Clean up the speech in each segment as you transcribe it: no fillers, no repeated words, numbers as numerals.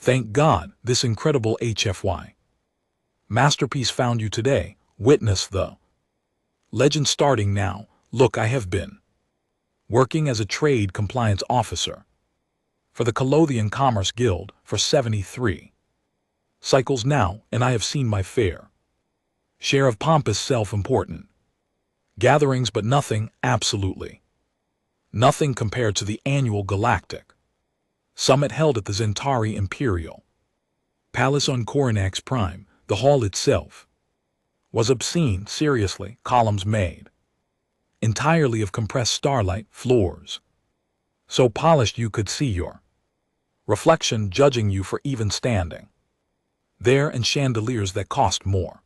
Thank God, this incredible HFY masterpiece found you today. Witness the legend starting now. Look, I have been working as a trade compliance officer for the Colothian Commerce Guild for 73 cycles now, and I have seen my fair share of pompous, self-important gatherings, but nothing, absolutely nothing compared to the annual Galactic Summit held at the Zentari Imperial Palace on Coronax Prime. The hall itself was obscene, seriously, columns made entirely of compressed starlight, floors so polished you could see your reflection judging you for even standing there, and chandeliers that cost more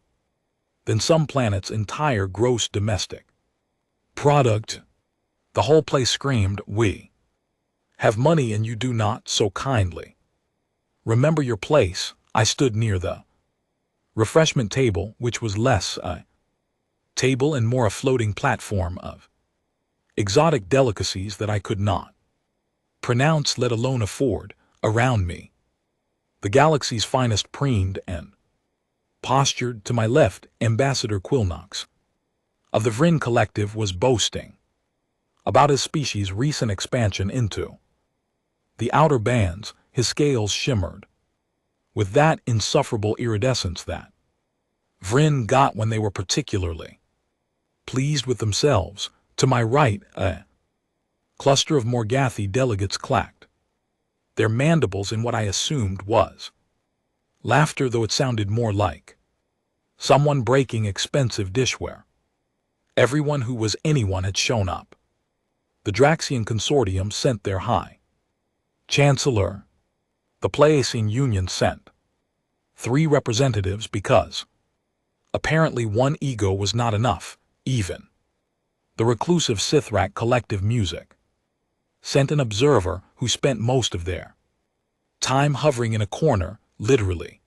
than some planet's entire gross domestic product. The whole place screamed, "We have money and you do not, so kindly remember your place." I stood near the refreshment table, which was less a table and more a floating platform of exotic delicacies that I could not pronounce, let alone afford. Around me, the galaxy's finest preened and postured. To my left, Ambassador Quilnox of the Vrin Collective was boasting about his species' recent expansion into the outer bands. His scales shimmered with that insufferable iridescence that Vrin got when they were particularly pleased with themselves. To my right, a cluster of Morgathi delegates clacked their mandibles in what I assumed was laughter, though it sounded more like someone breaking expensive dishware. Everyone who was anyone had shown up. The Draxian Consortium sent their High Chancellor. The Pleiadian Union sent 3 representatives because apparently one ego was not enough. Even the reclusive Sithrak Collective Music sent an observer who spent most of their time hovering in a corner, literally,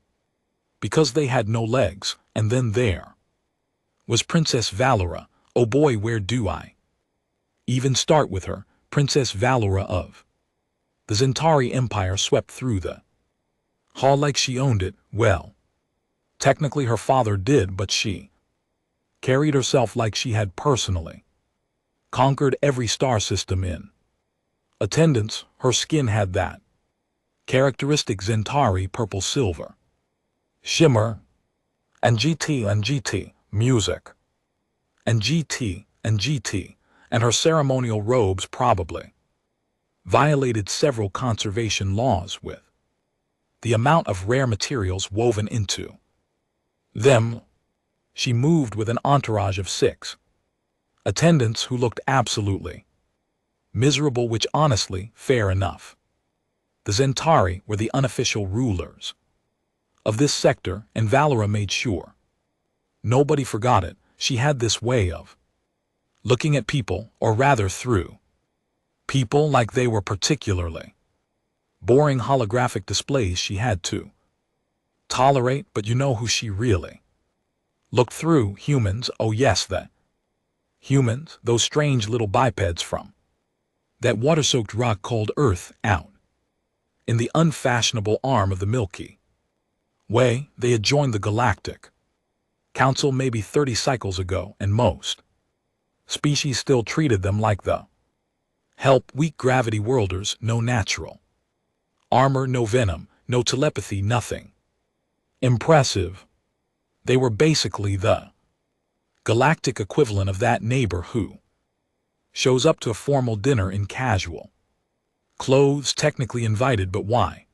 because they had no legs. And then there was Princess Valora. Oh boy, where do I even start with her? Princess Valora of the Zentari Empire swept through the hall like she owned it. Well, technically her father did, but she carried herself like she had personally conquered every star system in attendance. Her skin had that characteristic Zentari purple-silver shimmer, and GT music, and GT, and her ceremonial robes probably violated several conservation laws with the amount of rare materials woven into them. She moved with an entourage of 6 attendants who looked absolutely miserable, which honestly, fair enough. The Zentari were the unofficial rulers of this sector, and Valora made sure nobody forgot it. She had this way of looking at people, or rather through people, like they were particularly boring holographic displays she had to tolerate. But you know who she really looked through? Humans. Oh yes, the humans, those strange little bipeds from that water-soaked rock called Earth, out in the unfashionable arm of the Milky Way. They had joined the Galactic Council maybe 30 cycles ago, and most species still treated them like the weak gravity worlders. No natural armor, no venom, no telepathy, nothing impressive. They were basically the galactic equivalent of that neighbor who shows up to a formal dinner in casual clothes, technically invited, but why?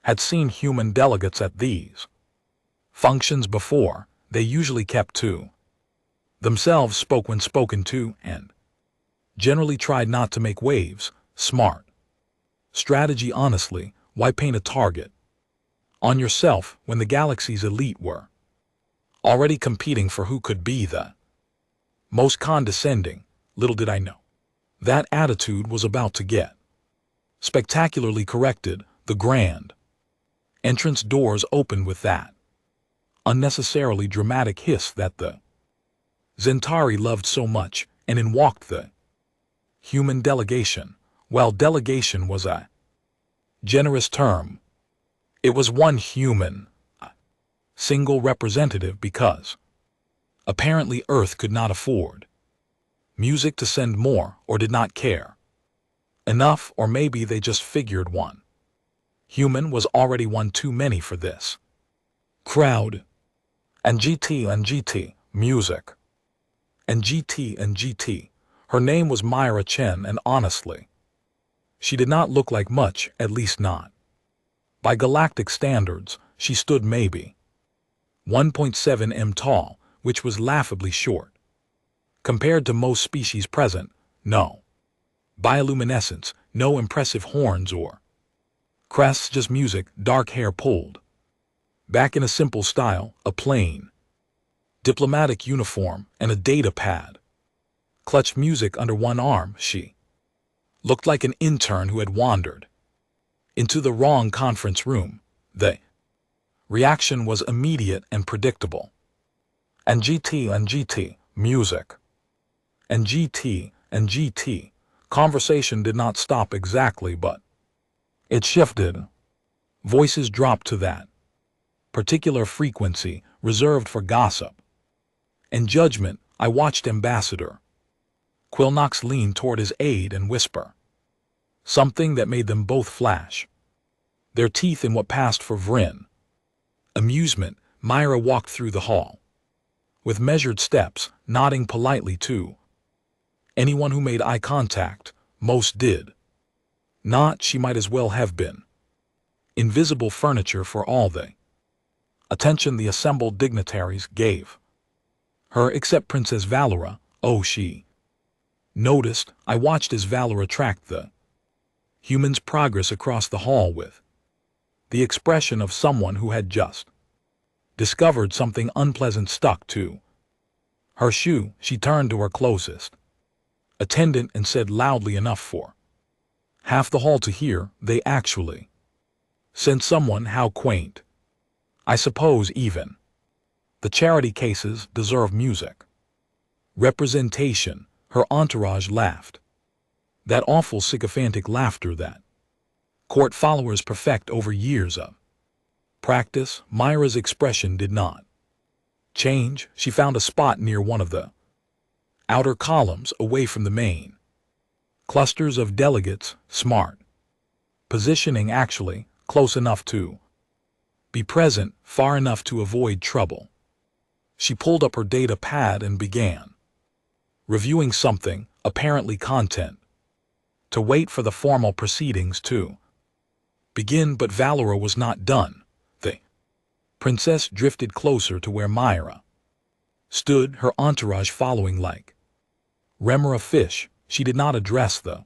Had seen human delegates at these functions before. They usually kept to themselves, spoke when spoken to, and generally tried not to make waves. Smart strategy, honestly. Why paint a target on yourself when the galaxy's elite were already competing for who could be the most condescending? Little did I know that attitude was about to get spectacularly corrected. The grand entrance doors opened with that unnecessarily dramatic hiss that the Zentari loved so much, and in walked the human delegation. Well, delegation was a generous term. It was one human, single representative because apparently Earth could not afford music to send more or did not care enough, or maybe they just figured one human was already one too many for this crowd. And GT, music. And GT. Her name was Myra Chen, and honestly, she did not look like much, at least not by galactic standards. She stood maybe 1.7 m tall, which was laughably short compared to most species present. No bioluminescence, no impressive horns or crests, just music, dark hair pulled back in a simple style, a plain diplomatic uniform, and a data pad. Clutched music under one arm, she looked like an intern who had wandered into the wrong conference room. The reaction was immediate and predictable. And GT, music. And GT, conversation did not stop exactly, but it shifted. Voices dropped to that particular frequency reserved for gossip and judgment. I watched Ambassador Quilnox lean toward his aide and whisper something that made them both flash their teeth in what passed for Vrin amusement. Myra walked through the hall with measured steps, nodding politely to anyone who made eye contact. Most did not. She might as well have been invisible furniture for all the attention the assembled dignitaries gave her, except Princess Valora. Oh, she noticed. I watched as Valora tracked the human's progress across the hall with the expression of someone who had just discovered something unpleasant stuck to her shoe. She turned to her closest attendant and said loudly enough for half the hall to hear, "They actually sent someone. How quaint. I suppose even the charity cases deserve music representation." Her entourage laughed. That awful sycophantic laughter that court followers perfect over years of practice. Myra's expression did not change. She found a spot near one of the outer columns, away from the main clusters of delegates. Smart positioning, actually, close enough to be present, far enough to avoid trouble. She pulled up her data pad and began reviewing something, apparently content, to wait for the formal proceedings to begin. But Valora was not done. The princess drifted closer to where Myra stood, her entourage following like remora fish. She did not address the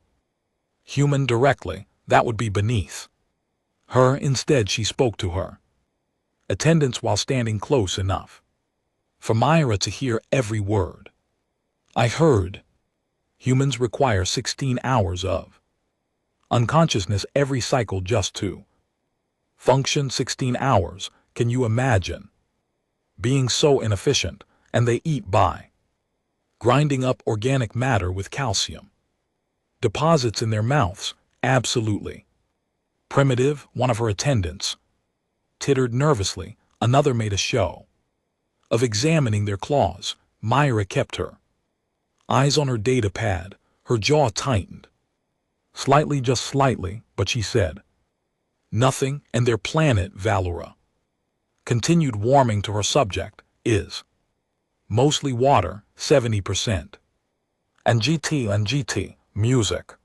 human directly. That would be beneath her. Instead, she spoke to her attendants while standing close enough for Myra to hear every word. "I heard humans require 16 hours of unconsciousness every cycle just to function. 16 hours. Can you imagine being so inefficient? And they eat by grinding up organic matter with calcium deposits in their mouths. Absolutely primitive." One of her attendants tittered nervously. Another made a show of examining their claws. Myra kept her eyes on her data pad. Her jaw tightened slightly, just slightly, but she said nothing. "And their planet," Valora continued, warming to her subject, "is mostly water, 70%. And GT, music.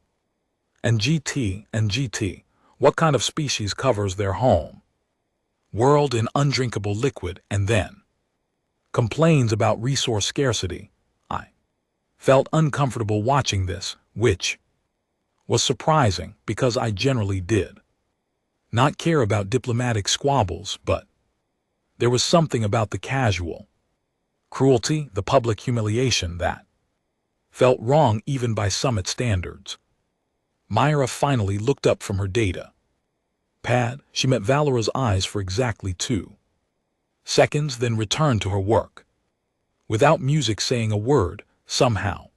And GT, what kind of species covers their home world in undrinkable liquid and then complains about resource scarcity?" I felt uncomfortable watching this, which was surprising because I generally did not care about diplomatic squabbles, but there was something about the casual cruelty, the public humiliation, that felt wrong even by summit standards. Myra finally looked up from her data pad. She met Valora's eyes for exactly 2 seconds, then returned to her work without music saying a word. Somehow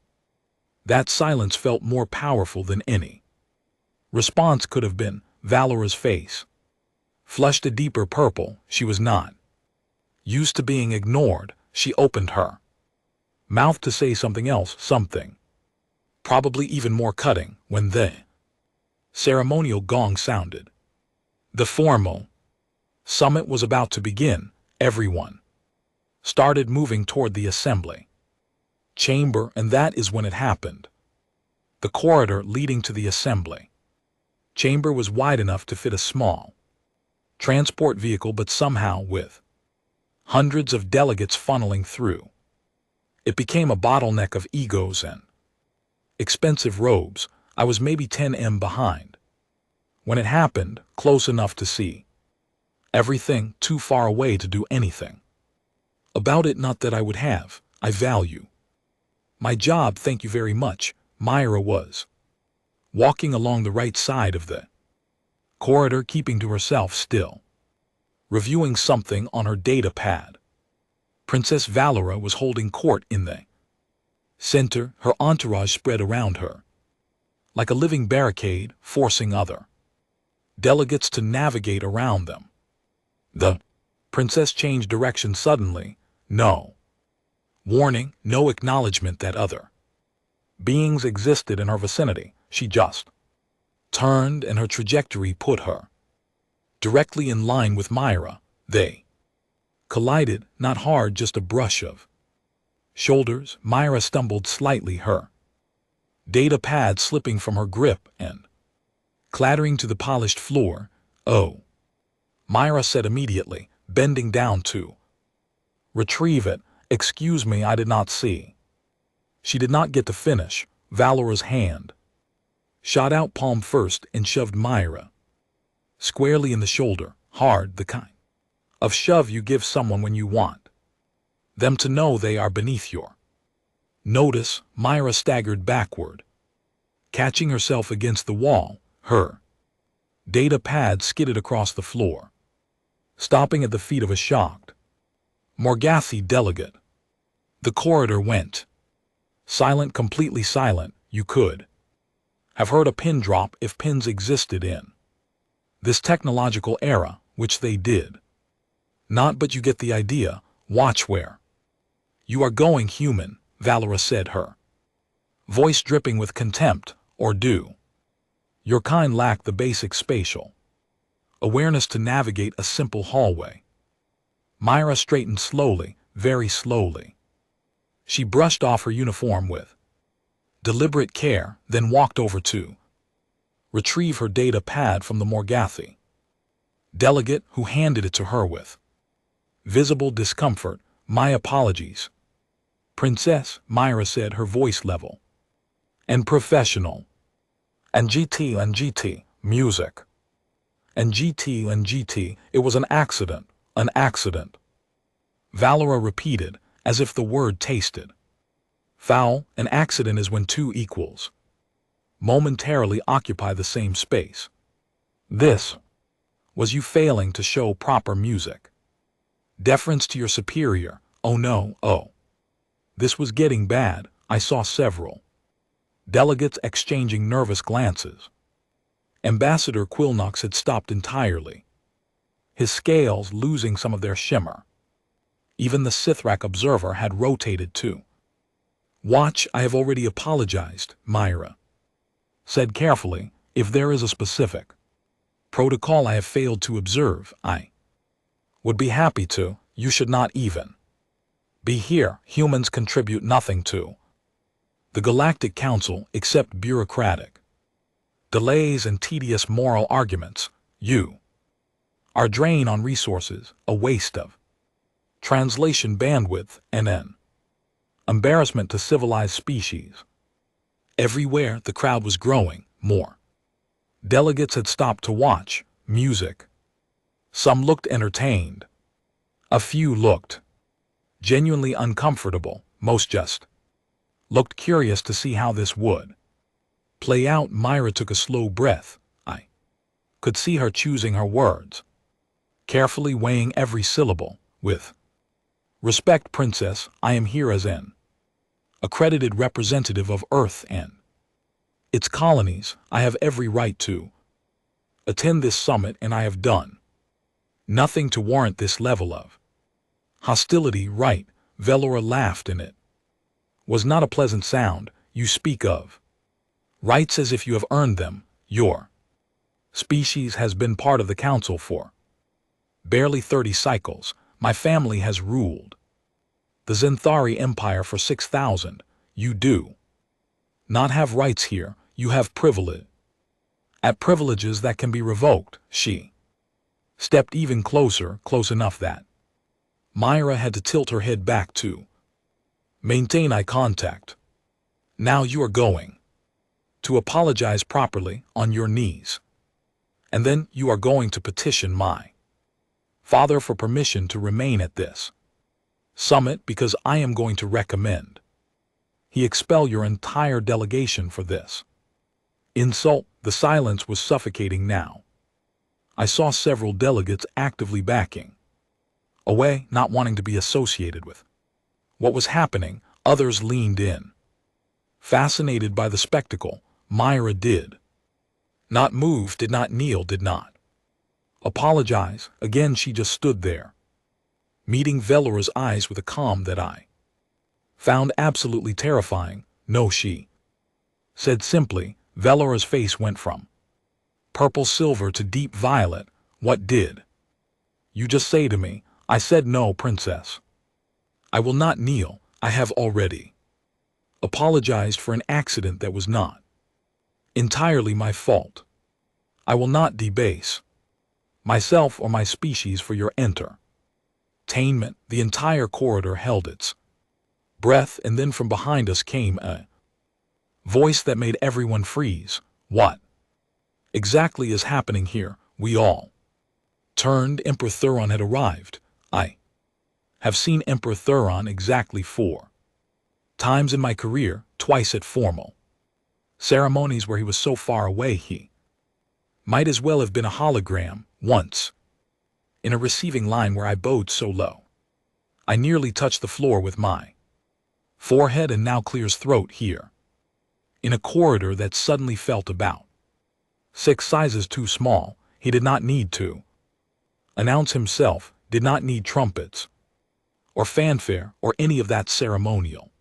that silence felt more powerful than any response could have been. Valora's face Flushed a deeper purple, she was not used to being ignored. She opened her mouth to say something else, something probably even more cutting, when the ceremonial gong sounded. The formal summit was about to begin. Everyone started moving toward the assembly chamber, and that is when it happened. The corridor leading to the assembly chamber was wide enough to fit a small transport vehicle, but somehow, with hundreds of delegates funneling through, it became a bottleneck of egos and expensive robes. I was maybe 10 behind when it happened, close enough to see everything, too far away to do anything about it. Not that I would have. I value my job, thank you very much. Myra was walking along the right side of the corridor, keeping to herself still, reviewing something on her data pad. Princess Valera was holding court in the center, her entourage spread around her like a living barricade, forcing other delegates to navigate around them. The princess changed direction suddenly. No warning, no acknowledgement that other beings existed in her vicinity. She just turned, and her trajectory put her directly in line with Myra. They collided, not hard, just a brush of shoulders. Myra stumbled slightly, her data pad slipping from her grip and clattering to the polished floor. "Oh," Myra said immediately, bending down to retrieve it. "Excuse me, I did not see." She did not get to finish. Valera's hand shot out palm first and shoved Myra squarely in the shoulder, hard, the kind of shove you give someone when you want them to know they are beneath your notice. Myra staggered backward, catching herself against the wall. Her data pad skidded across the floor, stopping at the feet of a shocked Morgathi delegate. The corridor went silent, completely silent. You could have heard a pin drop if pins existed in this technological era, which they did not, but you get the idea. "Watch where you are going, human," Valera said, her voice dripping with contempt. "Or do your kind lack the basic spatial awareness to navigate a simple hallway?" Myra straightened slowly, very slowly. She brushed off her uniform with deliberate care, then walked over to retrieve her data pad from the Morgathi delegate, who handed it to her with visible discomfort. "My apologies, Princess," Myra said, her voice level and professional. "And GT, music. And GT, it was an accident, an accident," Valera repeated, as if the word tasted foul. An accident is when two equals momentarily occupy the same space. This was you failing to show proper music deference to your superior. "Oh no, oh." This was getting bad. I saw several delegates exchanging nervous glances. Ambassador Quilnox had stopped entirely, his scales losing some of their shimmer. Even the Sithrak observer had rotated too. "Watch, I have already apologized," Myra said carefully. "If there is a specific protocol I have failed to observe, I would be happy to. You should not even be here. Humans contribute nothing to the Galactic Council except bureaucratic delays and tedious moral arguments. You are a drain on resources, a waste of translation bandwidth, and an embarrassment to civilized species." Everywhere the crowd was growing. More delegates had stopped to watch music. Some looked entertained. A few looked genuinely uncomfortable. Most just looked curious to see how this would play out. Myra took a slow breath. I could see her choosing her words, carefully weighing every syllable. "With respect, Princess, I am here as an accredited representative of Earth and its colonies. I have every right to attend this summit, and I have done Nothing to warrant this level of hostility, right? Velora laughed, and it was not a pleasant sound. You speak of rights as if you have earned them. Your species has been part of the council for barely 30 cycles. My family has ruled the Zenthari Empire for 6,000. You do not have rights here. You have privilege. At privileges that can be revoked. She stepped even closer, close enough that Myra had to tilt her head back to maintain eye contact. Now you are going to apologize properly on your knees. And then you are going to petition my father for permission to remain at this summit, because I am going to recommend he expel your entire delegation for this insult. The silence was suffocating now. I saw several delegates actively backing away, not wanting to be associated with what was happening. Others leaned in, fascinated by the spectacle. Myra did not move, did not kneel, did not apologize. Again, she just stood there, meeting Velora's eyes with a calm that I found absolutely terrifying. No, she said simply. Velora's face went from purple silver to deep violet. What did you just say to me? I said, no, princess. I will not kneel. I have already apologized for an accident that was not entirely my fault. I will not debase myself or my species for your entertainment. The entire corridor held its breath, and then from behind us came a voice that made everyone freeze. What exactly is happening here? We all turned. Emperor Thuron had arrived. I have seen Emperor Thuron exactly 4 times in my career, twice at formal ceremonies where he was so far away he might as well have been a hologram. Once in a receiving line where I bowed so low I nearly touched the floor with my forehead, and now clears throat here in a corridor that suddenly felt about 6 sizes too small. He did not need to announce himself, did not need trumpets or fanfare or any of that ceremonial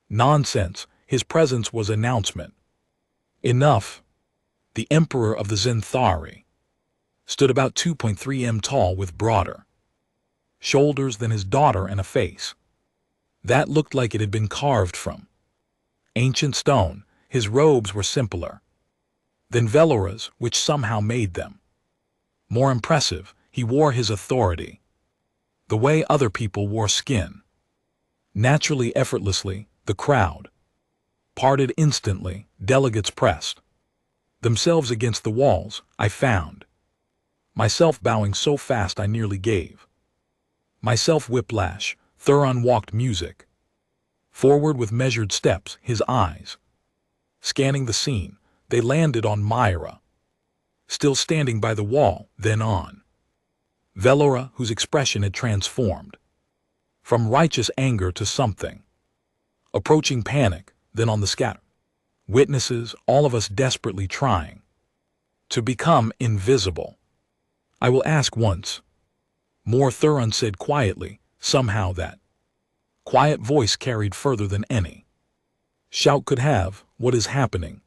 nonsense. His presence was announcement enough. The Emperor of the Zenthari stood about 2.3 m tall, with broader shoulders than his daughter and a face that looked like it had been carved from ancient stone. His robes were simpler than Velora's, which somehow made them more impressive. He wore his authority the way other people wore skin, naturally, effortlessly. The crowd parted instantly. Delegates pressed themselves against the walls. I found myself bowing so fast I nearly gave myself whiplash. Thuron walked music forward with measured steps, his eyes scanning the scene. They landed on Myra, still standing by the wall, then on Velora, whose expression had transformed from righteous anger to something approaching panic, then on the scatter witnesses, all of us desperately trying to become invisible. I will ask once more, Thuron said quietly. Somehow that quiet voice carried further than any shout could have. What is happening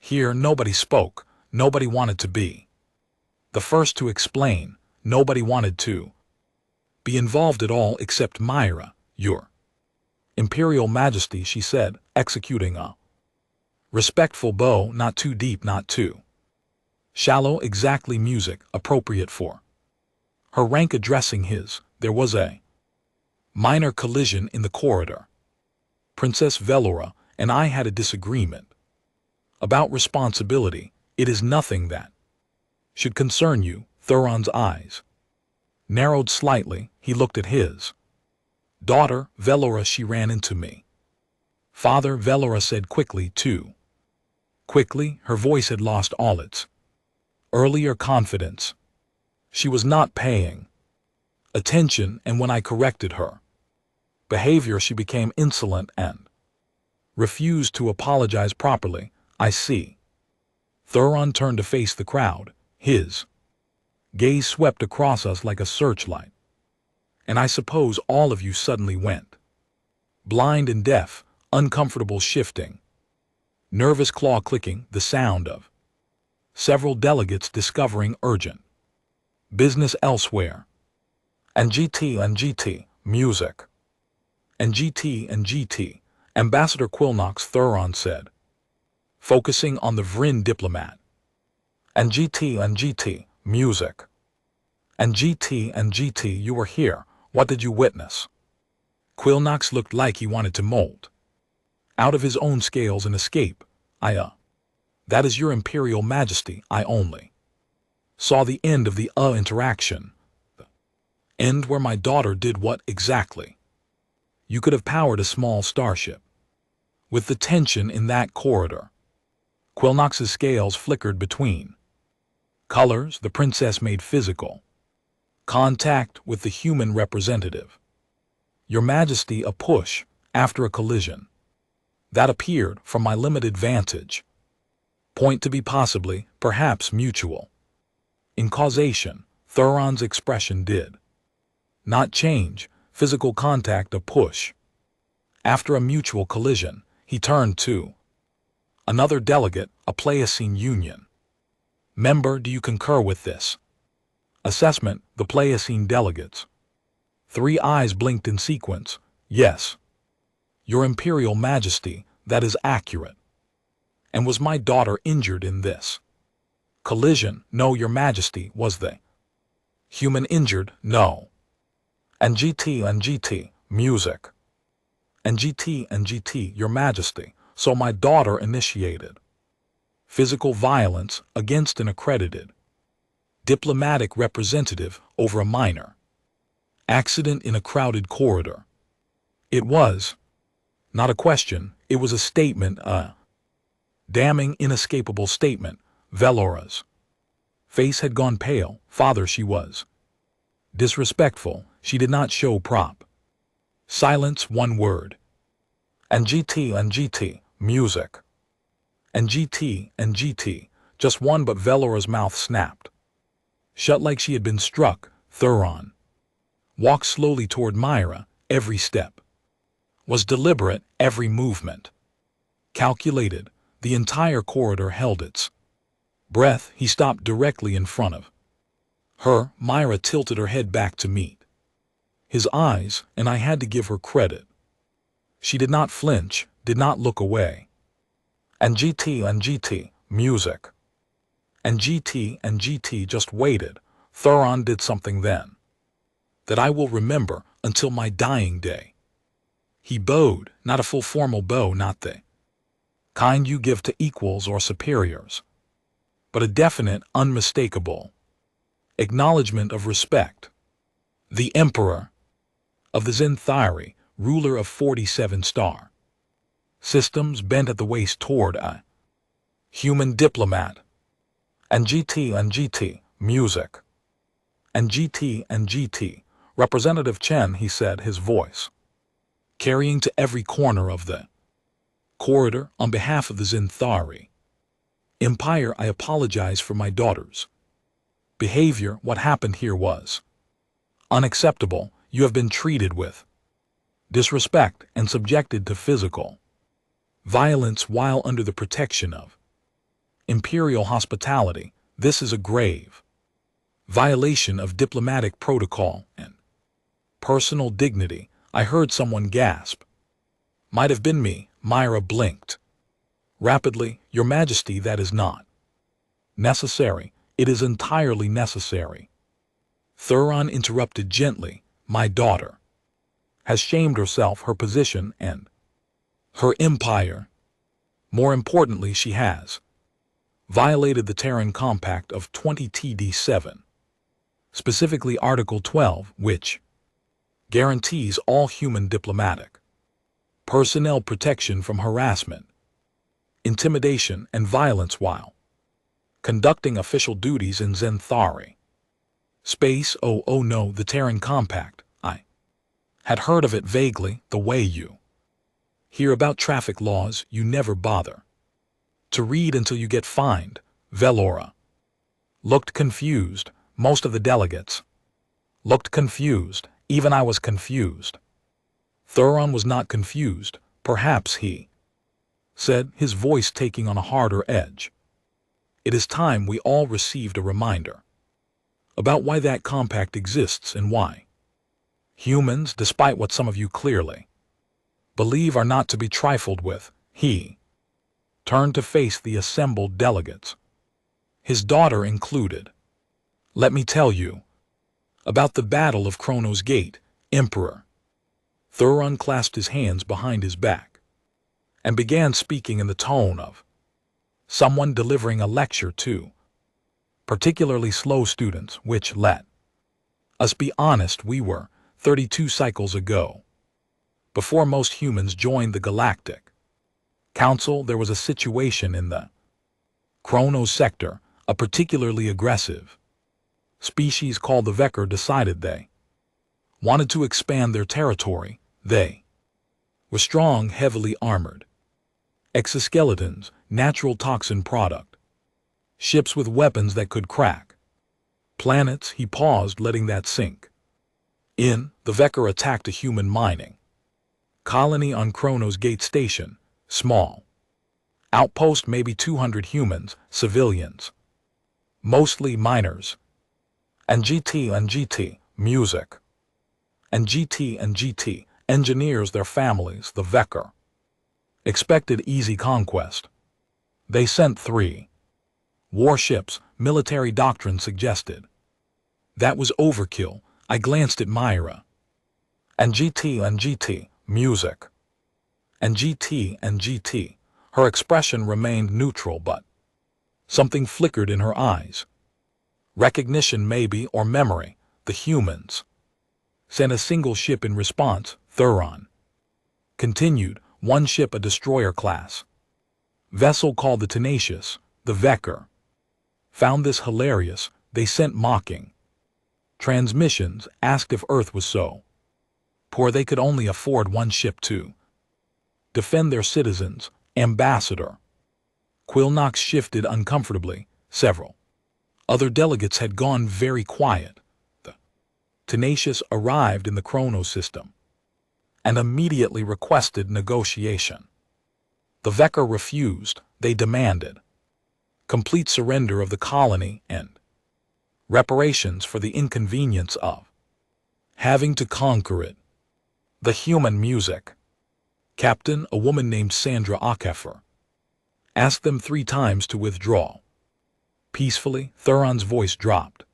here? Nobody spoke. Nobody wanted to be the first to explain. Nobody wanted to be involved at all except Myra. Your Imperial Majesty, she said, executing a respectful bow, not too deep, not too shallow, exactly music appropriate for her rank, addressing his. There was a minor collision in the corridor. Princess Velora and I had a disagreement about responsibility. It is nothing that should concern you. Thuron's eyes narrowed slightly. He looked at his daughter. Velora, she ran into me. Father, Velora said quickly, too quickly. Her voice had lost all its earlier confidence. She was not paying attention, and when I corrected her behavior, she became insolent and refused to apologize properly. I see. Thuron turned to face the crowd, his Gaze swept across us like a searchlight. And I suppose all of you suddenly went. Blind and deaf, uncomfortable shifting. Nervous claw clicking, the sound of several delegates discovering urgent business elsewhere. And GT, music. And GT, Ambassador Quilnox Thuron said, focusing on the Vrin diplomat. And GT, music. And GT, you were here. What did you witness? Quilnox looked like he wanted to molt out of his own scales and escape. That is your Imperial Majesty, I only saw the end of the interaction. The end where my daughter did what exactly? You could have powered a small starship. With the tension in that corridor, Quilnox's scales flickered between colors. The princess made physical contact with the human representative. Your Majesty, a push after a collision that appeared from my limited vantage point to be possibly, perhaps mutual. In causation, Thuron's expression did not change. Physical contact, a push. After a mutual collision, he turned to another delegate, a Pleiocene Union member. Do you concur with this assessment? The Pleiocene delegates. 3 eyes blinked in sequence. Yes. Your Imperial Majesty, that is accurate. And was my daughter injured in this collision? No, Your Majesty. Was the human injured? No. And GT, music. And GT, Your Majesty. So my daughter initiated physical violence against an accredited diplomatic representative over a minor accident in a crowded corridor. It was not a question, it was a statement, a damning, inescapable statement. Velora's face had gone pale. Father, she was disrespectful. She did not show prop. Silence, one word. And GT, music. And GT, just one, but Velora's mouth snapped shut like she had been struck. Thuron walked slowly toward Myra. Every step was deliberate, every movement calculated. The entire corridor held its breath. He stopped directly in front of her. Myra tilted her head back to meet his eyes, and I had to give her credit. She did not flinch, did not look away. And GT, music. And GT just waited. Thuron did something then that I will remember until my dying day. He bowed, not a full formal bow, not the kind you give to equals or superiors, but a definite, unmistakable acknowledgement of respect. The Emperor of the Zenthari, ruler of 47 star systems, bent at the waist toward a human diplomat. And GT, music. And GT, Representative Chen, he said, his voice carrying to every corner of the corridor. On behalf of the Zenthari Empire, I apologize for my daughter's behavior. What happened here was unacceptable. You have been treated with disrespect and subjected to physical violence while under the protection of Imperial hospitality. This is a grave violation of diplomatic protocol and personal dignity. I heard someone gasp. Might have been me. Myra blinked rapidly. Your Majesty, that is not necessary. It is entirely necessary. Thuron interrupted gently. My daughter has shamed herself, her position, and her empire. More importantly, she has violated the Terran Compact of 20TD7, specifically Article 12, which guarantees all human diplomatic personnel protection from harassment, intimidation, and violence while conducting official duties in Zenthari space. Oh no, the Terran Compact. I had heard of it vaguely. The way you hear about traffic laws, you never bother to read until you get fined. Velora looked confused. Most of the delegates looked confused. Even I was confused. Thuron was not confused. Perhaps he said, his voice taking on a harder edge. It is time we all received a reminder about why that compact exists and why humans, despite what some of you clearly believe, are not to be trifled with. He turned to face the assembled delegates, his daughter included. Let me tell you about the Battle of Chronos Gate, Emperor. Thuron clasped his hands behind his back and began speaking in the tone of someone delivering a lecture to particularly slow students, which, let us be honest, we were 32 cycles ago. Before most humans joined the Galactic Council, there was a situation in the Chronos sector. A particularly aggressive species called the Vecker decided they wanted to expand their territory. They were strong, heavily armored exoskeletons, natural toxin product, ships with weapons that could crack planets. He paused, letting that sink in. The Vecker attacked a human mining colony on Chronos Gate Station. Small outpost, maybe 200 humans, civilians, mostly miners, and GT music, and GT engineers, their families. The Vecker expected easy conquest. They sent 3 warships. Military doctrine suggested that was overkill. I glanced at Myra, and GT music, and GT. Her expression remained neutral, but something flickered in her eyes. Recognition, maybe, or memory. The humans sent a single ship in response. Thuron continued. One ship, a destroyer class vessel called the Tenacious. The Vecker found this hilarious. They sent mocking transmissions, asked if Earth was so poor they could only afford one ship to defend their citizens. Ambassador Quillnox shifted uncomfortably. Several other delegates had gone very quiet. The Tenacious arrived in the Chronos system and immediately requested negotiation. The Vecker refused. They demanded complete surrender of the colony and reparations for the inconvenience of having to conquer it. The human music captain, a woman named Sandra Akefer, asked them 3 times to withdraw. Peacefully, Thuron's voice dropped.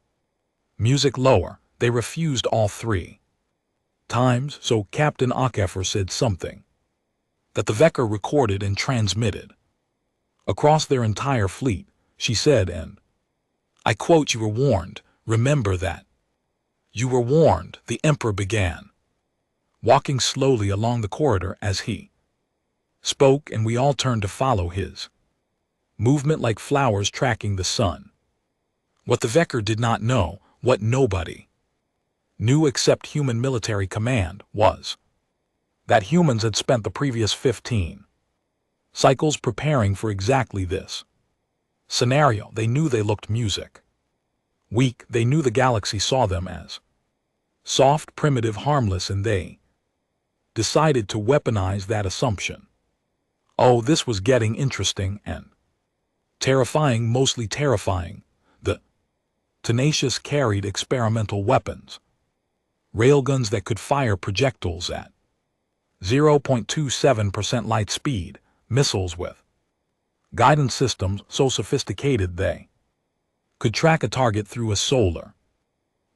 Music lower. They refused all 3 times, so Captain Akefer said something that the Vecker recorded and transmitted across their entire fleet. She said, and I quote, "You were warned. Remember that. You were warned." The Emperor began walking slowly along the corridor as he spoke, and we all turned to follow his movement like flowers tracking the sun. What the Vecker did not know, what nobody knew except human military command, was that humans had spent the previous 15 cycles preparing for exactly this scenario. They knew they looked music weak. They knew the galaxy saw them as soft, primitive, harmless, and they decided to weaponize that assumption. Oh, this was getting interesting and terrifying, mostly terrifying. The Tenacious carried experimental weapons, railguns that could fire projectiles at 0.27% light speed, missiles with guidance systems so sophisticated they could track a target through a solar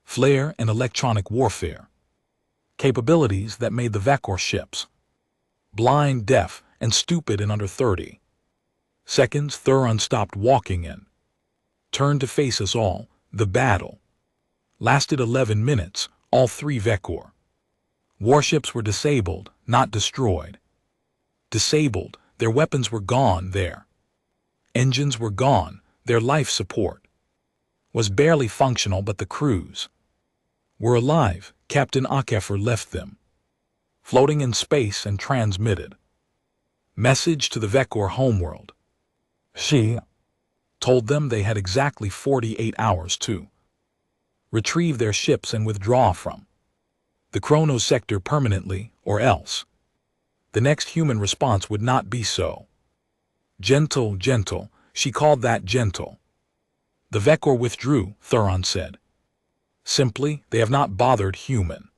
flare, and electronic warfare capabilities that made the Vecker ships blind, deaf, and stupid in under 30 seconds. Thuron stopped walking and turned to face us all. The battle lasted 11 minutes. All 3 Vecker warships were disabled, not destroyed. Disabled. Their weapons were gone. Their engines were gone. Their life support was barely functional, but the crews were alive. Captain Akefer left them floating in space and transmitted message to the Vecker homeworld. She told them they had exactly 48 hours to retrieve their ships and withdraw from the Chronos sector permanently, or else the next human response would not be so gentle. She called that gentle. The Vekor withdrew, Thuron said. Simply, they have not bothered human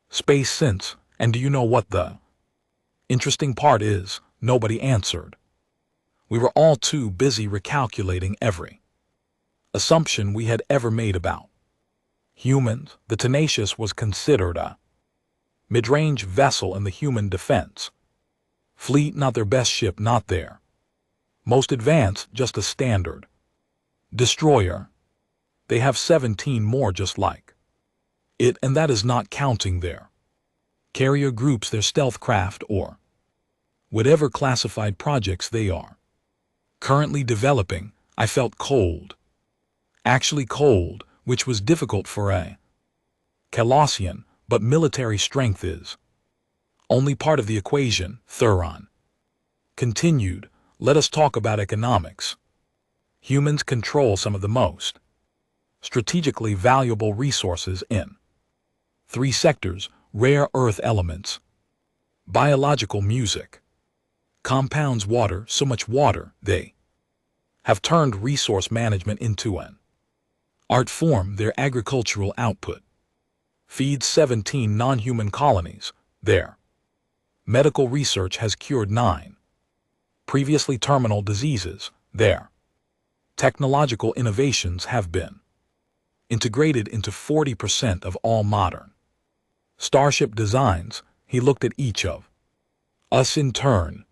space since, and do you know what the interesting part is? Nobody answered. We were all too busy recalculating every assumption we had ever made about humans. The Tenacious was considered a mid-range vessel in the human defense fleet, not their best ship, not their most advanced, just a standard destroyer. They have 17 more just like it, and that is not counting their carrier groups, their stealth craft, or whatever classified projects they are currently developing. I felt cold. Actually cold, which was difficult for a Colossian, but military strength is only part of the equation. Thuron continued, let us talk about economics. Humans control some of the most strategically valuable resources in 3 sectors: rare earth elements, biological music, compounds, water. So much water, they have turned resource management into an art form. Their agricultural output feeds 17 non-human colonies. Their medical research has cured 9 previously terminal diseases. Their technological innovations have been integrated into 40% of all modern starship designs. He looked at each of us in turn.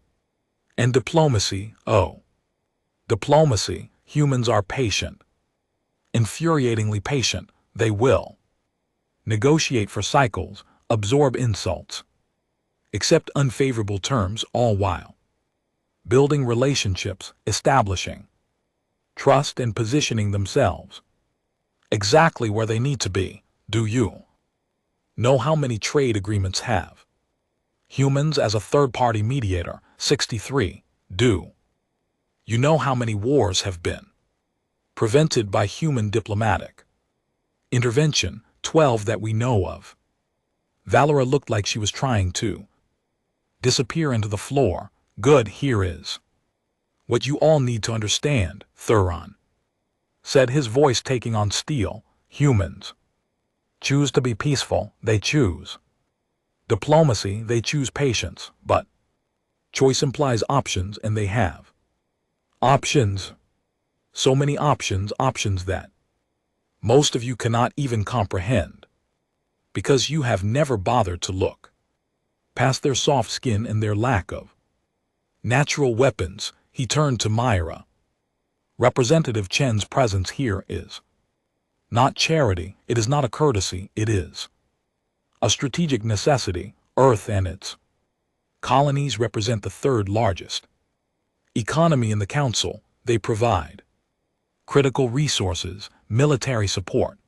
And diplomacy, oh, diplomacy. Humans are patient, infuriatingly patient. They will negotiate for cycles, absorb insults, accept unfavorable terms, all while building relationships, establishing trust, and positioning themselves exactly where they need to be. Do you know how many trade agreements have humans as a third-party mediator? 63. Do you know how many wars have been prevented by human diplomatic intervention? 12 that we know of. Valora looked like she was trying to disappear into the floor. Good, here is what you all need to understand, Thuron said, his voice taking on steel. Humans choose to be peaceful. They choose diplomacy. They choose patience. But choice implies options, and they have options. So many options that most of you cannot even comprehend, because you have never bothered to look past their soft skin and their lack of natural weapons. He turned to Myra. Representative Chen's presence here is not charity, it is not a courtesy, it is a strategic necessity. Earth and its colonies represent the 3rd largest economy in the Council. They provide critical resources, military support,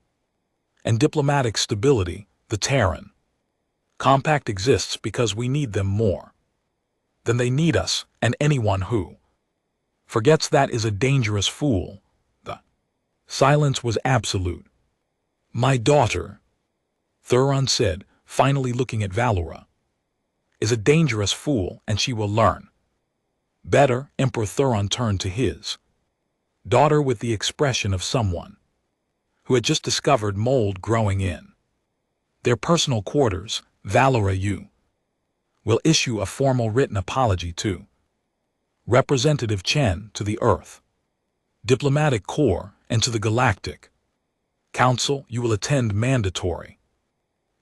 and diplomatic stability. The Terran Compact exists because we need them more than they need us, and anyone who forgets that is a dangerous fool. The silence was absolute. My daughter, Thuron said, finally looking at Valora, is a dangerous fool, and she will learn better. Emperor Thuron turned to his daughter with the expression of someone who had just discovered mold growing in their personal quarters. Valora, you will issue a formal written apology to Representative Chen, to the Earth Diplomatic Corps, and to the Galactic Council. You will attend mandatory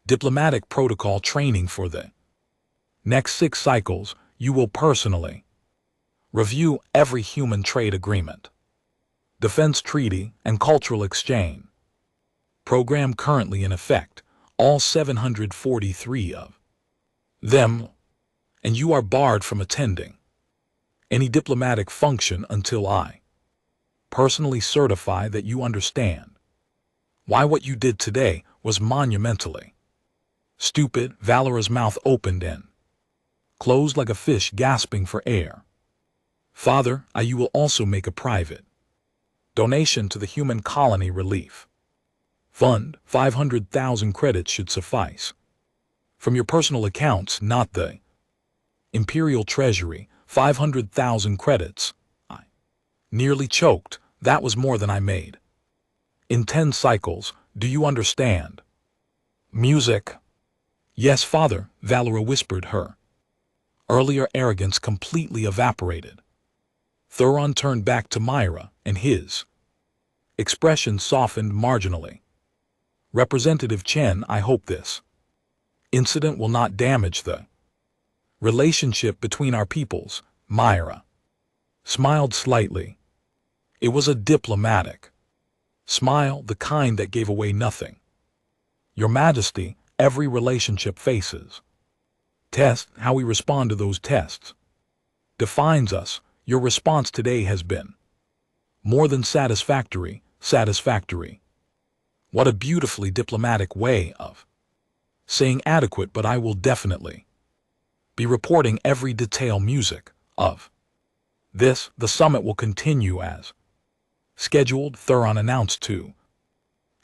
diplomatic protocol training for the next 6 cycles. You will personally review every human trade agreement, defense treaty, and cultural exchange program currently in effect, all 743 of them, and you are barred from attending any diplomatic function until I personally certify that you understand why what you did today was monumentally stupid. Valora's mouth opened and closed like a fish gasping for air. Father, you will also make a private donation to the human colony relief Fund, 500,000 credits should suffice. From your personal accounts, not the Imperial Treasury, 500,000 credits. I nearly choked. That was more than I made. In 10 cycles, do you understand? Music. Yes, father, Valera whispered her. Earlier arrogance completely evaporated. Thuron turned back to Myra, and his expression softened marginally. Representative Chen, I hope this incident will not damage the relationship between our peoples. Myra smiled slightly. It was a diplomatic smile, the kind that gave away nothing. Your Majesty, every relationship faces tests. How we respond to those tests defines us. Your response today has been more than satisfactory. What a beautifully diplomatic way of saying adequate, but I will definitely be reporting every detail. Music of this. The summit will continue as scheduled, Thuron announced to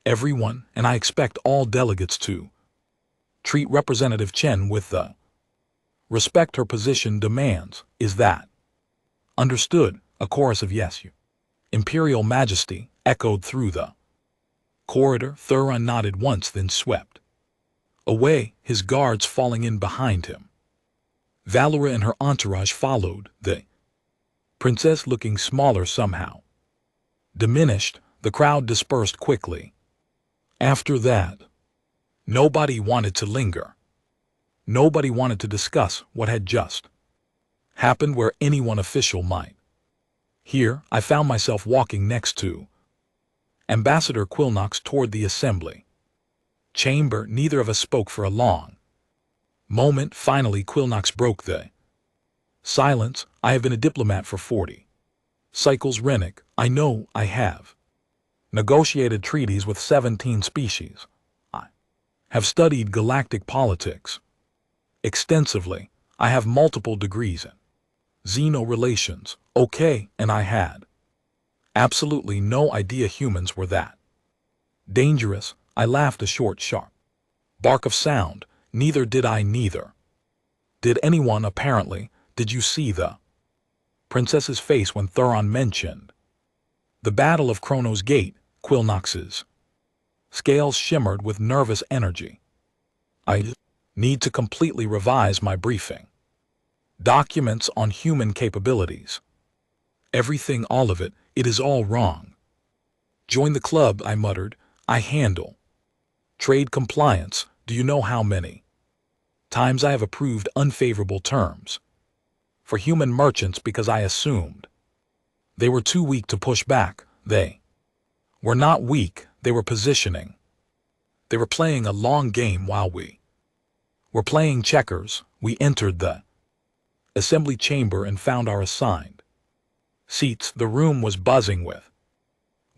everyone, and I expect all delegates to treat Representative Chen with the respect her position demands. Is that understood? A chorus of yes. Your Imperial Majesty echoed through the corridor. Thuron nodded once, then swept away, his guards falling in behind him. Valera and her entourage followed, the princess looking smaller somehow. Diminished, the crowd dispersed quickly. After that, nobody wanted to linger. Nobody wanted to discuss what had just happened where anyone official might. Here, I found myself walking next to Ambassador Quilnox toward the assembly chamber. Neither of us spoke for a long moment. Finally, Quilnox broke the silence. I have been a diplomat for 40 cycles, Rennick. I know I have negotiated treaties with 17 species. I have studied galactic politics extensively. I have multiple degrees in Xeno relations. Okay, and I had absolutely no idea humans were that dangerous. I laughed, a short, sharp bark of sound. Neither did I. Neither did anyone, apparently. Did you see the princess's face when Thuron mentioned the Battle of Chronos Gate? Quilnox's scales shimmered with nervous energy. I need to completely revise my briefing documents on human capabilities. Everything, all of it. It is all wrong. Join the club, I muttered. I handle trade compliance. Do you know how many times I have approved unfavorable terms for human merchants because I assumed they were too weak to push back? They were not weak, they were positioning. They were playing a long game while we were playing checkers. We entered the assembly chamber and found our assigned seats. The room was buzzing with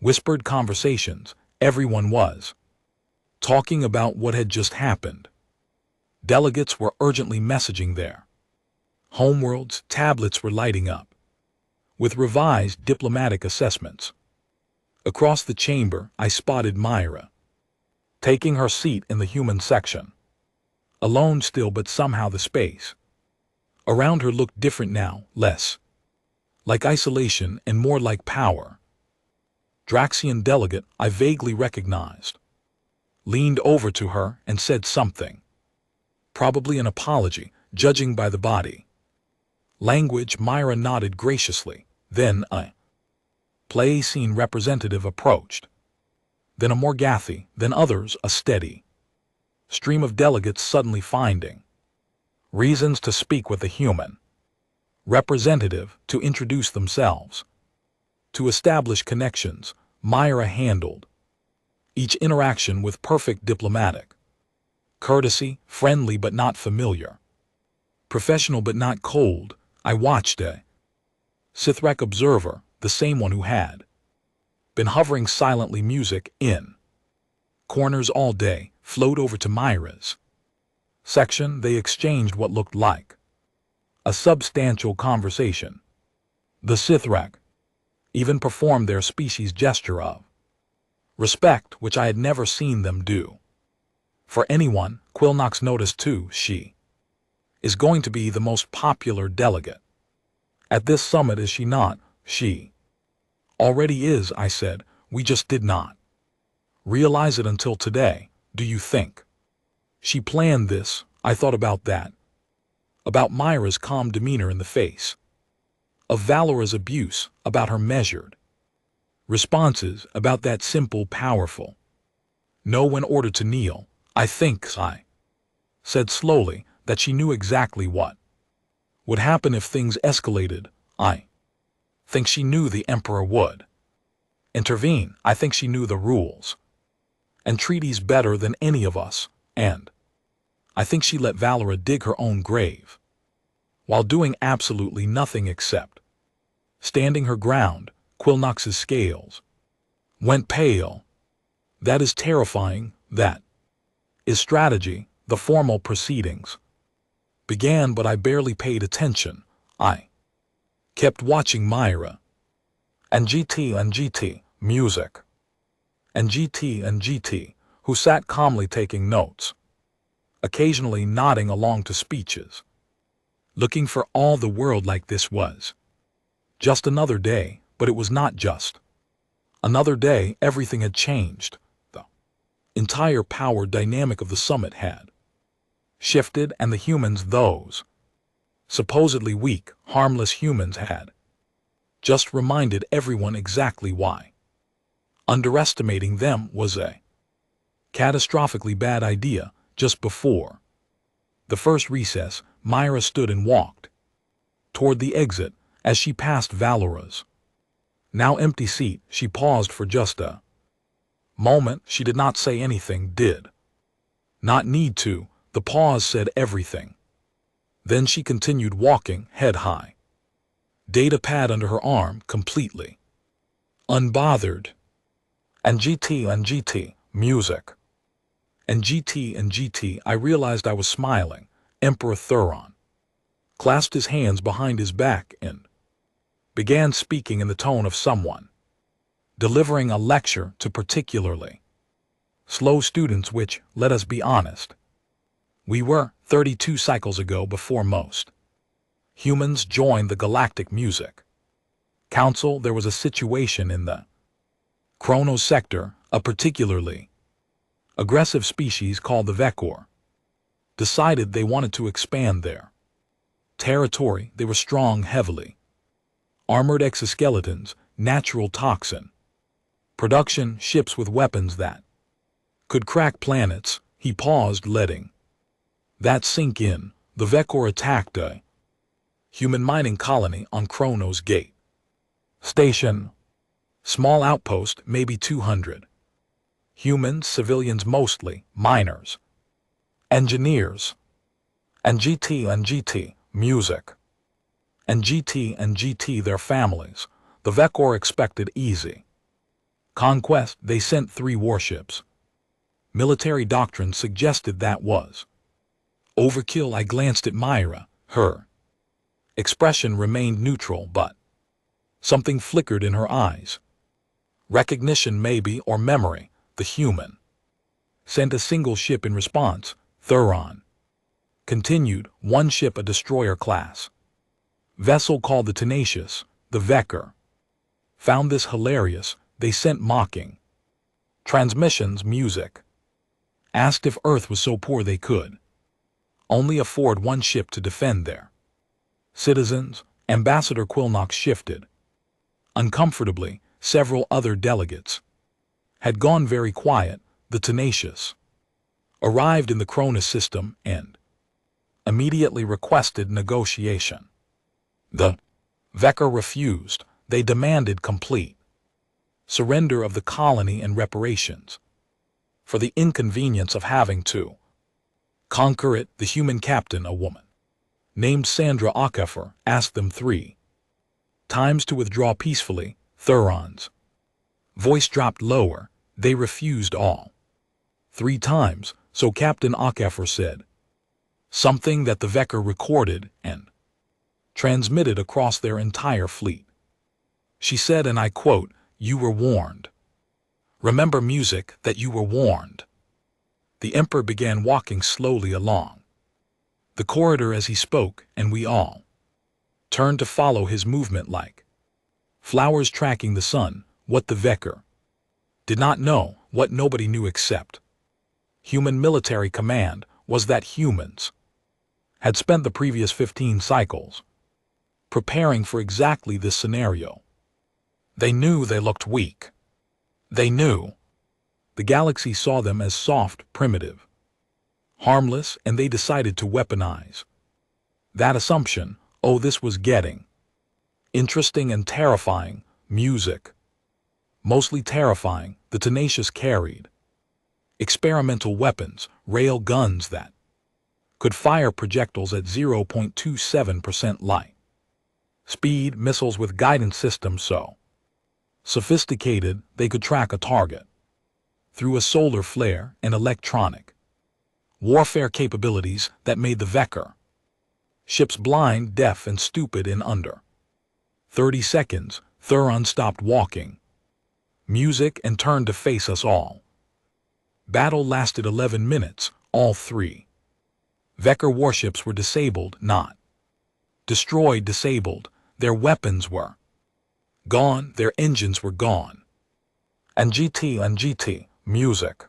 whispered conversations. Everyone was talking about what had just happened. Delegates were urgently messaging their homeworlds. Tablets were lighting up with revised diplomatic assessments. Across the chamber, I spotted Myra taking her seat in the human section. Alone still, but somehow the space around her looked different now, less like isolation and more like power. Draxian delegate I vaguely recognized leaned over to her and said something. Probably an apology, judging by the body language. Myra nodded graciously. Then a play scene representative approached. Then a Morgathi, then others, a steady stream of delegates suddenly finding reasons to speak with a human representative, to introduce themselves, to establish connections. Myra handled each interaction with perfect diplomatic courtesy, friendly but not familiar, professional but not cold. I watched a Sithrak observer, the same one who had been hovering silently, music in corners all day, float over to Myra's section. They exchanged what looked like a substantial conversation. The Sithrak even performed their species gesture of Respect which I had never seen them do. For anyone, Quilnox noticed too, she is going to be the most popular delegate at this summit, is she not? She already is, I said. We just did not realize it until today. Do you think she planned this? I thought about that. About Myra's calm demeanor in the face of Valora's abuse, about her measured responses, about that simple, powerful no when ordered to kneel. I think, I said slowly, that she knew exactly what would happen if things escalated. I think she knew the Emperor would intervene. I think she knew the rules and treaties better than any of us, and I think she let Valora dig her own grave while doing absolutely nothing except standing her ground. Quilnox's scales went pale. That is terrifying. That is strategy. The formal proceedings began, but I barely paid attention. I kept watching Myra and GT, music, and GT, who sat calmly taking notes, occasionally nodding along to speeches, looking for all the world like this was just another day. But it was not just another day. Everything had changed. The entire power dynamic of the summit had shifted, and the humans, those supposedly weak, harmless humans, had just reminded everyone exactly why underestimating them was a catastrophically bad idea. Just before the first recess, Myra stood and walked toward the exit. As she passed Valora's now empty seat, she paused for just a moment. She did not say anything, did not need to. The pause said everything. Then she continued walking, head high, data pad under her arm, completely unbothered. And GT, music, and GT. I realized I was smiling. Emperor Thuron clasped his hands behind his back and began speaking in the tone of someone delivering a lecture to particularly slow students, which, let us be honest, we were 32 cycles ago, before most humans joined the Galactic Music Council. There was a situation in the Chronos sector. A particularly aggressive species called the Vekor decided they wanted to expand their territory. They were strong, heavily armored exoskeletons, natural toxin production, ships with weapons that could crack planets. He paused, letting that sink in. The Vekor attacked a human mining colony on Chronos Gate Station. Small outpost, maybe 200 humans, civilians mostly, miners, engineers, and GT, music, and GT, their families. The Vekor expected easy conquest. They sent 3 warships. Military doctrine suggested that was overkill. I glanced at Myra. Her expression remained neutral, but something flickered in her eyes. Recognition maybe, or memory. The human sent a single ship in response. Thuron continued. 1 ship, a destroyer class vessel called the Tenacious. The Vekor found this hilarious. They sent mocking transmissions. Music asked if Earth was so poor they could only afford 1 ship to defend their citizens. Ambassador Quilnox shifted uncomfortably. Several other delegates had gone very quiet. The Tenacious arrived in the Cronus system and immediately requested negotiation. The Vekor refused. They demanded complete surrender of the colony and reparations for the inconvenience of having to conquer it. The human captain, a woman named Sandra Akefer, asked them 3 times to withdraw peacefully. Thuron's voice dropped lower. They refused all 3 times, so Captain Akefer said something that the Vekor recorded and transmitted across their entire fleet. She said, and I quote, "You were warned. Remember, music, that you were warned. The Emperor began walking slowly along the corridor as he spoke, and we all turned to follow his movement like flowers tracking the sun. What the Vecker did not know, what nobody knew except human military command, was that humans had spent the previous 15 cycles preparing for exactly this scenario. They knew they looked weak. They knew the galaxy saw them as soft, primitive, harmless, and they decided to weaponize that assumption. Oh, this was getting interesting and terrifying. Music, mostly terrifying. The Tenacious carried experimental weapons, rail guns that could fire projectiles at 0.27% light speed, missiles with guidance systems so sophisticated they could track a target through a solar flare, and electronic warfare capabilities that made the Vecker ships blind, deaf, and stupid in under 30 seconds. Thuron stopped walking music and turned to face us all. Battle lasted 11 minutes. All 3 Vecker warships were disabled, not destroyed, disabled. Their weapons were gone, their engines were gone. And GT, music.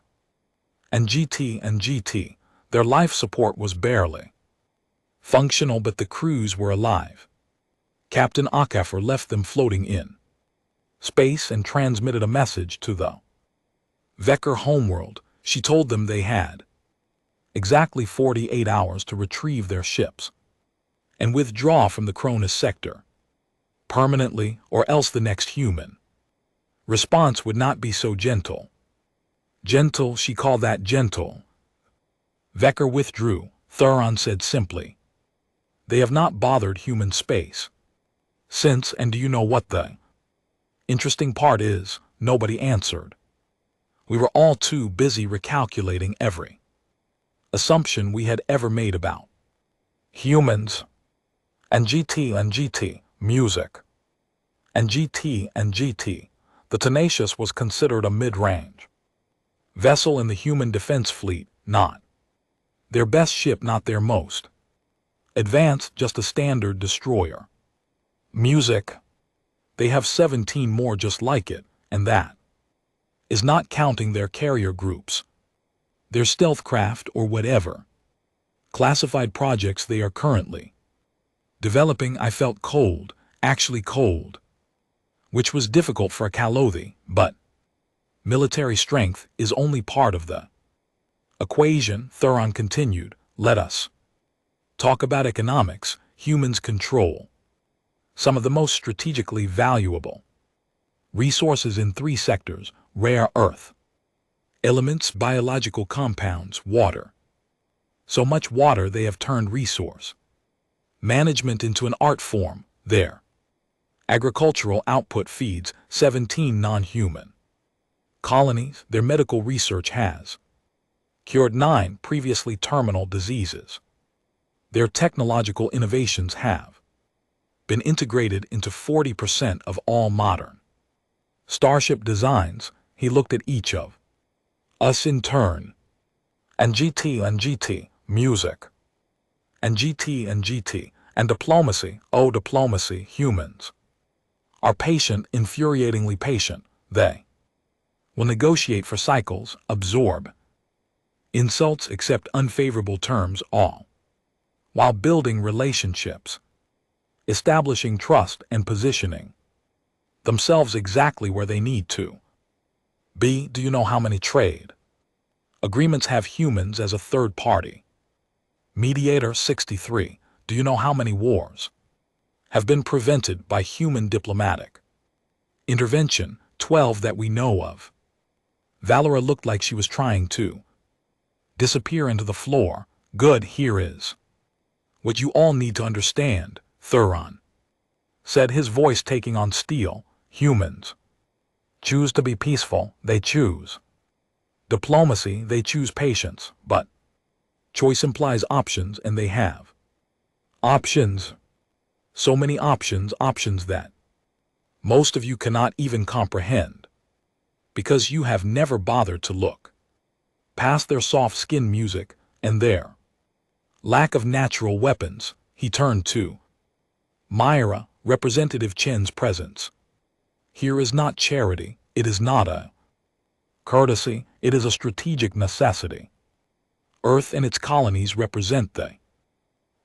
And GT, their life support was barely functional, but the crews were alive. Captain Akafer left them floating in space and transmitted a message to the Vecker homeworld. She told them they had exactly 48 hours to retrieve their ships and withdraw from the Cronus sector permanently, or else the next human response would not be so gentle. Gentle, she called that gentle. Vecker withdrew. Thuron said simply, "They have not bothered human space since, and do you know what the interesting part is?" Nobody answered. We were all too busy recalculating every assumption we had ever made about humans. And GT, music. And GT, the Tenacious was considered a mid-range vessel in the human defense fleet, not their best ship, not their most advanced, just a standard destroyer. Music, they have 17 more just like it, and that is not counting their carrier groups, their stealth craft, or whatever classified projects they are currently developing. I felt cold, actually cold, which was difficult for a Calothi, but military strength is only part of the equation. Thuron continued, "Let us talk about economics. Humans control some of the most strategically valuable resources in 3 sectors: rare earth, elements, biological compounds, water. So much water they have turned resource management into an art form. Their agricultural output feeds 17 non-human colonies. Their medical research has cured 9 previously terminal diseases. Their technological innovations have been integrated into 40% of all modern starship designs." He looked at each of us in turn. And GT, music. And GT, and diplomacy. Oh, diplomacy. Humans are patient, infuriatingly patient. They will negotiate for cycles, absorb insults, accept unfavorable terms, all while building relationships, establishing trust, and positioning themselves exactly where they need to be. Do you know how many trade agreements have humans as a third party mediator? 63. Do you know how many wars have been prevented by human diplomatic intervention? 12 that we know of. Valera looked like she was trying to disappear into the floor. Good, here is what you all need to understand, Thuron said, his voice taking on steel. Humans choose to be peaceful, they choose diplomacy, they choose patience, but choice implies options, and they have options. So many options that most of you cannot even comprehend. because you have never bothered to look past their soft skin music and their lack of natural weapons. He turned to Myra, Representative Chen's presence. Here is not charity, it is not a courtesy, it is a strategic necessity. Earth and its colonies represent the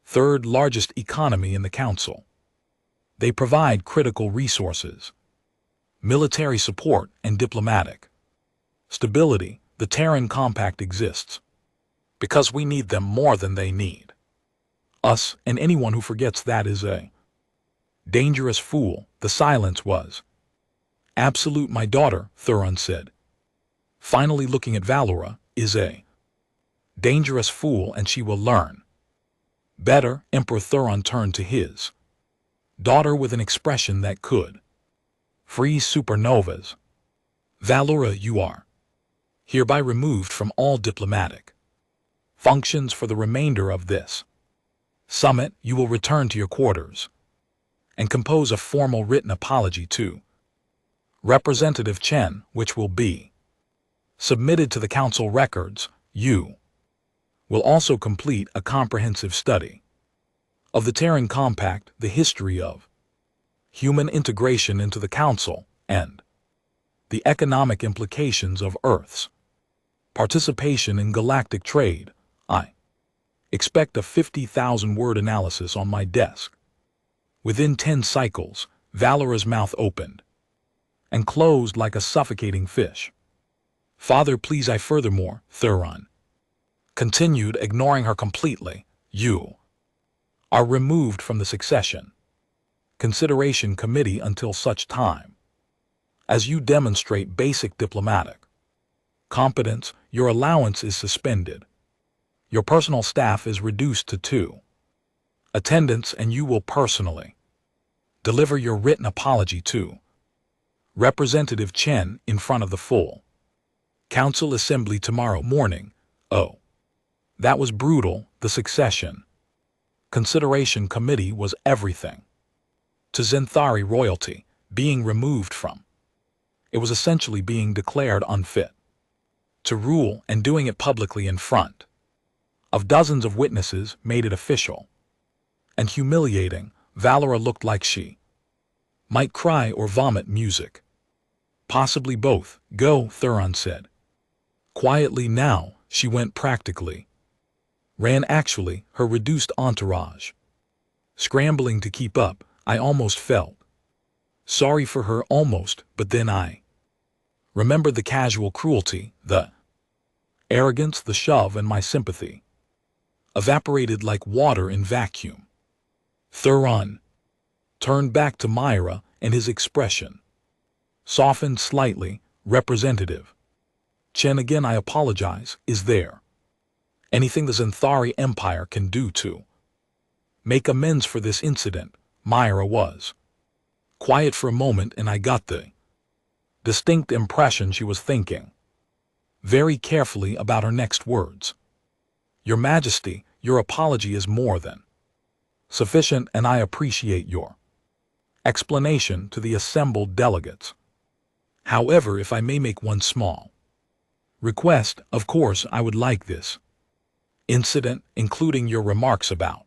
third largest economy in the Council. They provide critical resources, military support, and diplomatic stability. The Terran Compact exists because we need them more than they need us, and anyone who forgets that is a dangerous fool. The silence was absolute. My daughter, Thuron said, finally looking at Valora, is a dangerous fool, and she will learn better. Emperor Thuron turned to his daughter with an expression that could freeze supernovas. Valora, you are hereby removed from all diplomatic functions for the remainder of this summit. You will return to your quarters and compose a formal written apology to Representative Chen, which will be submitted to the Council records. You will also complete a comprehensive study of the Terran Compact, the history of human integration into the Council, and the economic implications of Earth's participation in galactic trade. I expect a 50,000-word analysis on my desk. Within 10 cycles, Valora's mouth opened and closed like a suffocating fish. Father, please. I furthermore, Thuron continued, ignoring her completely. You are removed from the Succession Consideration Committee until such time as you demonstrate basic diplomatic competence. Your allowance is suspended. Your personal staff is reduced to 2 attendants, and you will personally deliver your written apology to Representative Chen in front of the full Council Assembly tomorrow morning. Oh, that was brutal. The Succession Consideration Committee was everything to Zenthari royalty. Being removed from it was essentially being declared unfit to rule, and doing it publicly in front of dozens of witnesses made it official and humiliating. Valora looked like she might cry or vomit music. Possibly both. Go, Thuron said quietly. Now she went practically ran. Actually, her reduced entourage scrambling to keep up. I almost felt sorry for her, almost, but then I remembered the casual cruelty, the arrogance, the shove, and my sympathy evaporated like water in vacuum. Thuron turned back to Myra, and his expression softened slightly. Representative Chen, again I apologize. Is there anything the Zenthari Empire can do to make amends for this incident? Myra was quiet for a moment, and I got the distinct impression she was thinking very carefully about her next words. Your Majesty, your apology is more than sufficient, and I appreciate your explanation to the assembled delegates. However, if I may make one small request, of course I would like this incident, including your remarks about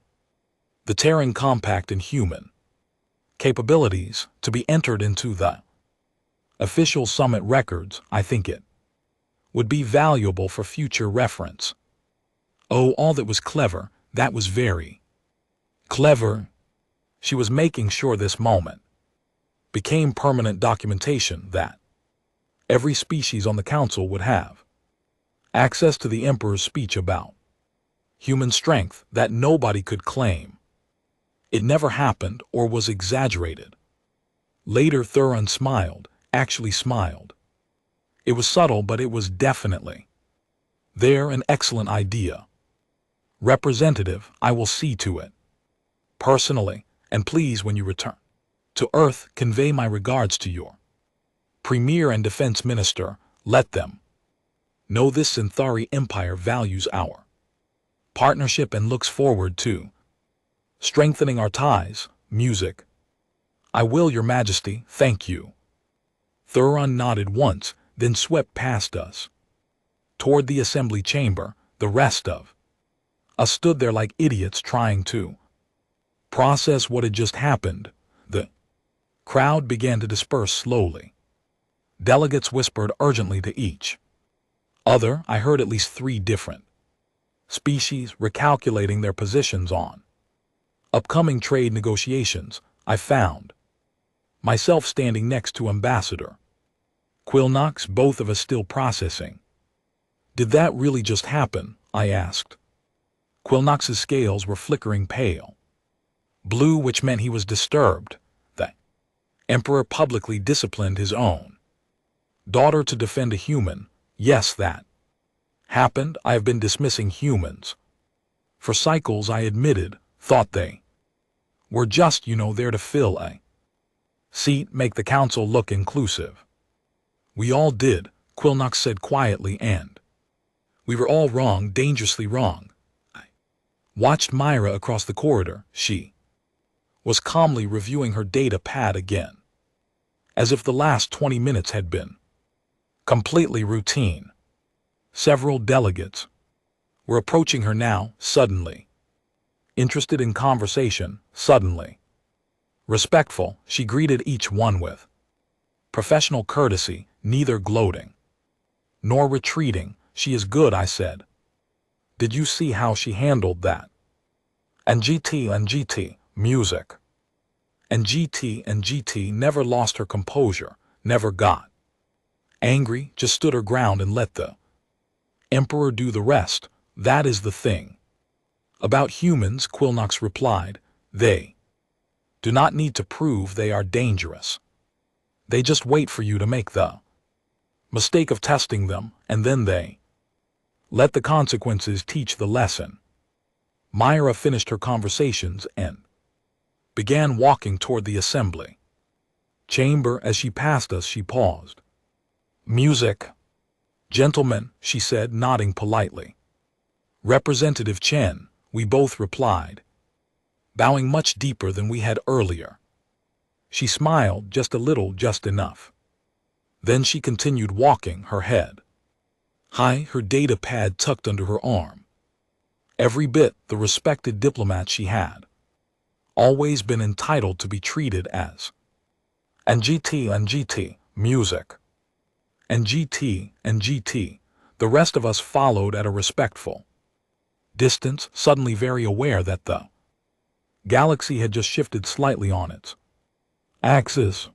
the Terran Compact and human capabilities, to be entered into the official summit records. I think it would be valuable for future reference. Oh, all that was clever. That was very clever. She was making sure this moment became permanent documentation that every species on the Council would have access to the Emperor's speech about human strength that nobody could claim it never happened or was exaggerated. Later, Thuron smiled, actually smiled. It was subtle, but it was definitely there. An excellent idea. Representative, I will see to it personally, and please, when you return to Earth, convey my regards to your Premier and Defense Minister. Let them know this Zenthari Empire values our partnership and looks forward to strengthening our ties. Music. I will, Your Majesty. Thank you. Thuron nodded once, then swept past us. Toward the assembly chamber, the rest of us stood there like idiots trying to process what had just happened. The crowd began to disperse slowly. Delegates whispered urgently to each other. I heard at least 3 different species recalculating their positions on upcoming trade negotiations. I found myself standing next to Ambassador Quillnox, both of us still processing. Did that really just happen? I asked. Quillnox's scales were flickering pale blue, which meant he was disturbed. The Emperor publicly disciplined his own daughter to defend a human. Yes, that happened. I have been dismissing humans for cycles, I admitted. Thought they were just, there to fill a seat, make the council look inclusive. We all did, Quillnox said quietly, and we were all wrong, dangerously wrong. I watched Myra across the corridor. She was calmly reviewing her data pad again, as if the last 20 minutes had been completely routine. Several delegates were approaching her now, suddenly interested in conversation, suddenly respectful. She greeted each one with professional courtesy, neither gloating nor retreating. She is good, I said. Did you see how she handled that? And GT, music. And GT never lost her composure, never got angry, just stood her ground and let the Emperor do the rest. That is the thing about humans, Quillnox replied. They do not need to prove they are dangerous. They just wait for you to make the mistake of testing them, and then they let the consequences teach the lesson. Myra finished her conversations and began walking toward the assembly chamber. As she passed us, she paused. Music. Gentlemen, she said, nodding politely. Representative Chen, we both replied, bowing much deeper than we had earlier. She smiled just a little, just enough. Then she continued walking, her head high, her data pad tucked under her arm. Every bit the respected diplomat she had always been entitled to be treated as. And GT, music. And GT, the rest of us followed at a respectful distance, suddenly very aware that the galaxy had just shifted slightly on its axis.